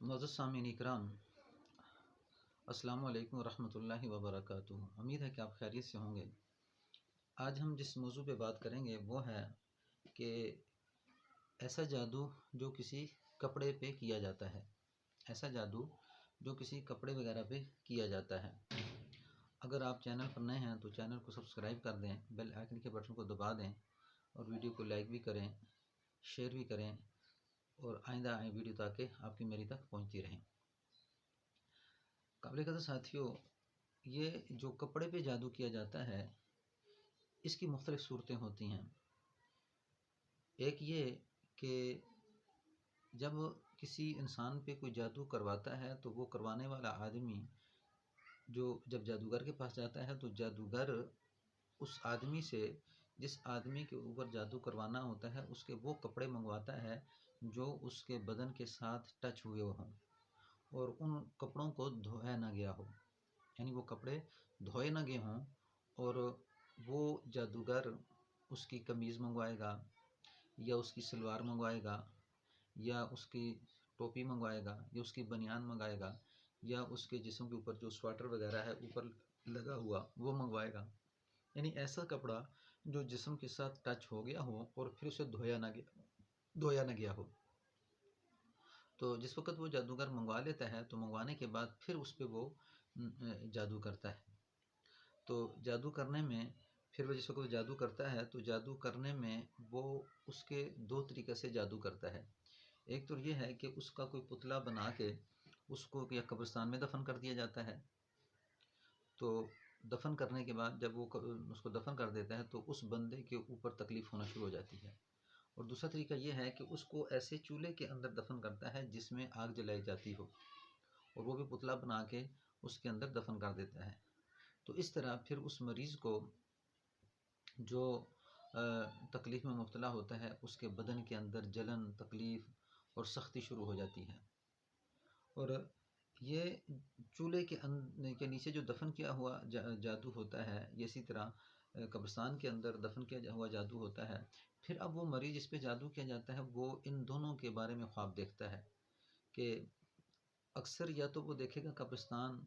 معزز سامعین اکرام، السلام علیکم ورحمۃ اللہ وبرکاتہ۔ امید ہے کہ آپ خیریت سے ہوں گے۔ آج ہم جس موضوع پہ بات کریں گے وہ ہے کہ ایسا جادو جو کسی کپڑے پہ کیا جاتا ہے، ایسا جادو جو کسی کپڑے وغیرہ پہ کیا جاتا ہے۔ اگر آپ چینل پر نئے ہیں تو چینل کو سبسکرائب کر دیں، بیل آئکن کے بٹن کو دبا دیں اور ویڈیو کو لائک بھی کریں، شیئر بھی کریں، اور آئندہ آئیں ویڈیو تاکہ آپ کی میری تک پہنچتی رہیں۔ قابل قدر ساتھیوں، یہ جو کپڑے پہ جادو کیا جاتا ہے اس کی مختلف صورتیں ہوتی ہیں۔ ایک یہ کہ جب کسی انسان پہ کوئی جادو کرواتا ہے تو وہ کروانے والا آدمی جب جادوگر کے پاس جاتا ہے تو جادوگر اس آدمی سے، جس آدمی کے اوپر جادو کروانا ہوتا ہے، اس کے وہ کپڑے منگواتا ہے جو اس کے بدن کے ساتھ ٹچ ہوئے ہوں اور ان کپڑوں کو دھویا نہ گیا ہو، یعنی وہ کپڑے دھوئے نہ گئے ہوں، اور وہ جادوگر اس کی قمیض منگوائے گا یا اس کی سلوار منگوائے گا یا اس کی ٹوپی منگوائے گا یا اس کی بنیان منگائے گا یا اس کے جسم کے اوپر جو سویٹر وغیرہ ہے اوپر لگا ہوا وہ منگوائے گا، یعنی ایسا کپڑا جو جسم کے ساتھ ٹچ ہو گیا ہو اور پھر اسے دھویا نہ گیا ہو۔ تو جس وقت وہ جادوگر منگوا لیتا ہے تو منگوانے کے بعد پھر اس پہ وہ جادو کرتا ہے۔ تو جادو کرنے میں پھر وہ جس وقت وہ جادو کرتا ہے تو جادو کرنے میں وہ اس کے دو طریقے سے جادو کرتا ہے۔ ایک تو یہ ہے کہ اس کا کوئی پتلا بنا کے اس کو یا قبرستان میں دفن کر دیا جاتا ہے، تو دفن کرنے کے بعد جب وہ اس کو دفن کر دیتا ہے تو اس بندے کے اوپر تکلیف ہونا شروع ہو جاتی ہے۔ اور دوسرا طریقہ یہ ہے کہ اس کو ایسے چولہے کے اندر دفن کرتا ہے جس میں آگ جلائی جاتی ہو، اور وہ بھی پتلا بنا کے اس کے اندر دفن کر دیتا ہے۔ تو اس طرح پھر اس مریض کو جو تکلیف میں مبتلا ہوتا ہے اس کے بدن کے اندر جلن، تکلیف اور سختی شروع ہو جاتی ہے۔ اور یہ چولہے کے نیچے جو دفن کیا ہوا جادو ہوتا ہے، اسی طرح قبرستان کے اندر دفن کیا ہوا جادو ہوتا ہے۔ پھر اب وہ مریض جس پہ جادو کیا جاتا ہے وہ ان دونوں کے بارے میں خواب دیکھتا ہے کہ اکثر یا تو وہ دیکھے گا قبرستان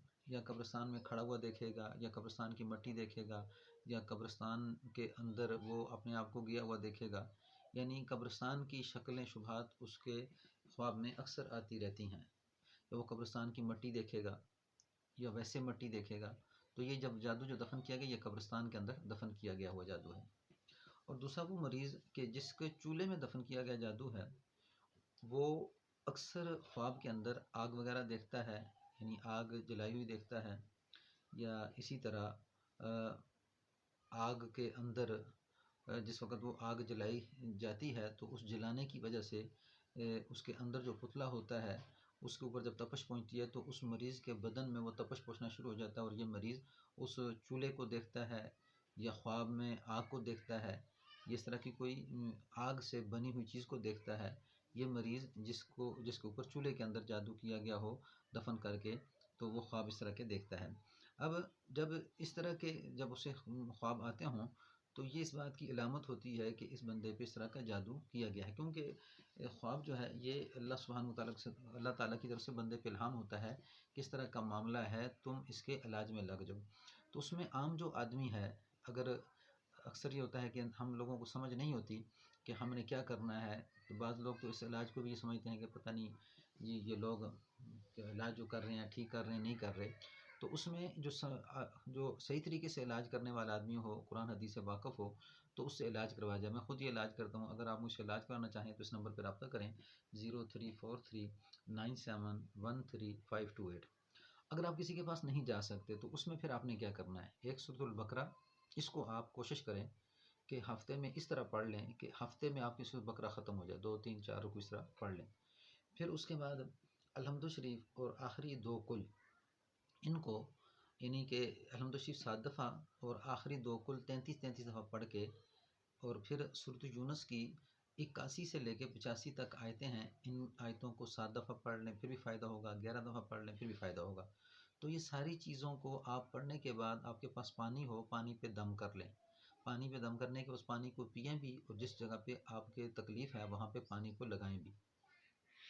میں کھڑا ہوا دیکھے گا، یا قبرستان کی مٹی دیکھے گا، یا قبرستان کے اندر وہ اپنے آپ کو گیا ہوا دیکھے گا، یعنی قبرستان کی شکلیں شبہات اس کے خواب میں اکثر آتی رہتی ہیں۔ یا وہ قبرستان کی مٹی دیکھے گا یا ویسے مٹی دیکھے گا، تو یہ جب جادو جو دفن کیا گیا یہ قبرستان کے اندر دفن کیا گیا ہوا جادو ہے۔ اور دوسرا وہ مریض کہ جس کے چولہے میں دفن کیا گیا جادو ہے، وہ اکثر خواب کے اندر آگ وغیرہ دیکھتا ہے، یعنی آگ جلائی ہوئی دیکھتا ہے، یا اسی طرح آگ کے اندر جس وقت وہ آگ جلائی جاتی ہے تو اس جلانے کی وجہ سے اس کے اندر جو پتلا ہوتا ہے اس کے اوپر جب تپش پہنچتی ہے تو اس مریض کے بدن میں وہ تپش پہنچنا شروع ہو جاتا ہے، اور یہ مریض اس چولہے کو دیکھتا ہے یا خواب میں آگ کو دیکھتا ہے، اس طرح کی کوئی آگ سے بنی ہوئی چیز کو دیکھتا ہے۔ یہ مریض جس کے اوپر چولہے کے اندر جادو کیا گیا ہو دفن کر کے، تو وہ خواب اس طرح کے دیکھتا ہے۔ اب جب اس طرح کے جب اسے خواب آتے ہوں تو یہ اس بات کی علامت ہوتی ہے کہ اس بندے پہ اس طرح کا جادو کیا گیا ہے، کیونکہ خواب جو ہے یہ اللہ تعالیٰ کی طرف سے بندے پہ الہام ہوتا ہے کہ اس طرح کا معاملہ ہے، تم اس کے علاج میں لگ جاؤ۔ تو اس میں عام جو آدمی ہے، اگر اکثر یہ ہوتا ہے کہ ہم لوگوں کو سمجھ نہیں ہوتی کہ ہم نے کیا کرنا ہے، تو بعض لوگ تو اس علاج کو بھی یہ سمجھتے ہیں کہ پتہ نہیں یہ لوگ علاج جو کر رہے ہیں ٹھیک کر رہے ہیں نہیں کر رہے۔ تو اس میں جو صحیح طریقے سے علاج کرنے والا آدمی ہو، قرآن حدیث سے واقف ہو، تو اس سے علاج کروایا جائے۔ میں خود یہ علاج کرتا ہوں، اگر آپ مجھ سے علاج کرانا چاہیں تو اس نمبر پہ رابطہ کریں 0343971358۔ اگر آپ کسی کے پاس نہیں جا سکتے تو اس میں پھر آپ نے کیا کرنا ہے، ایک سورۃ البقرہ، اس کو آپ کوشش کریں کہ ہفتے میں اس طرح پڑھ لیں کہ ہفتے میں آپ کی سورۃ البقرہ ختم ہو جائے، 2 3 4 رکوع اس طرح پڑھ لیں۔ پھر اس کے بعد الحمد شریف اور آخری 2 کل، ان کو یعنی کہ الحمد شریف 7 دفعہ اور آخری 2 کل 33 دفعہ پڑھ کے، اور پھر سورۃ یونس کی 81 سے لے کے 85 تک آیتیں ہیں، ان آیتوں کو 7 دفعہ پڑھ لیں پھر بھی فائدہ ہوگا، 11 دفعہ پڑھ لیں پھر بھی فائدہ ہوگا۔ تو یہ ساری چیزوں کو آپ پڑھنے کے بعد آپ کے پاس پانی ہو، پانی پہ دم کر لیں، پانی پہ دم کرنے کے اس پانی کو پئیں بھی، اور جس جگہ پہ آپ کے تکلیف ہے وہاں پہ پانی کو لگائیں بھی۔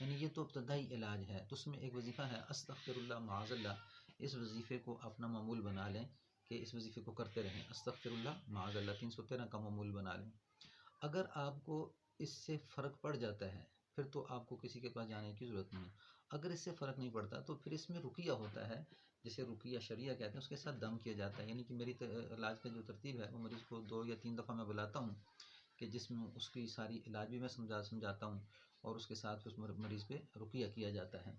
یعنی یہ تو ابتدائی علاج ہے، تو اس میں ایک وظیفہ ہے استغفر اللہ معاذ اللہ، اس وظیفے کو اپنا معمول بنا لیں کہ اس وظیفے کو کرتے رہیں، استغفر اللہ معاذ اللہ 313 کا معمول بنا لیں۔ اگر آپ کو اس سے فرق پڑ جاتا ہے پھر تو آپ کو کسی کے پاس جانے کی ضرورت نہیں ہے۔ اگر اس سے فرق نہیں پڑتا تو پھر اس میں رقیہ ہوتا ہے، جسے رقیہ شریعہ کہتے ہیں، اس کے ساتھ دم کیا جاتا ہے، یعنی کہ میری علاج کا جو ترتیب ہے وہ مریض کو 2 یا 3 دفعہ میں بلاتا ہوں کہ جس میں اس کی ساری علاج بھی میں سمجھاتا ہوں، اور اس کے ساتھ اس مریض پہ رقیہ کیا جاتا ہے۔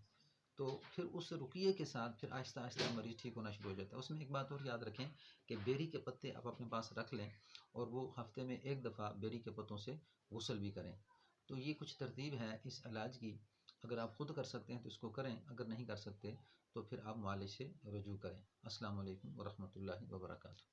تو پھر اس رقیے کے ساتھ پھر آہستہ آہستہ مریض ٹھیک ہونا شروع ہو جاتا ہے۔ اس میں ایک بات اور یاد رکھیں کہ بیری کے پتے آپ اپنے پاس رکھ لیں، اور وہ ہفتے میں 1 دفعہ بیری کے پتوں سے غسل بھی کریں۔ تو یہ کچھ ترتیب ہے اس علاج کی، اگر آپ خود کر سکتے ہیں تو اس کو کریں، اگر نہیں کر سکتے تو پھر آپ معالج سے رجوع کریں۔ السلام علیکم ورحمۃ اللہ وبرکاتہ۔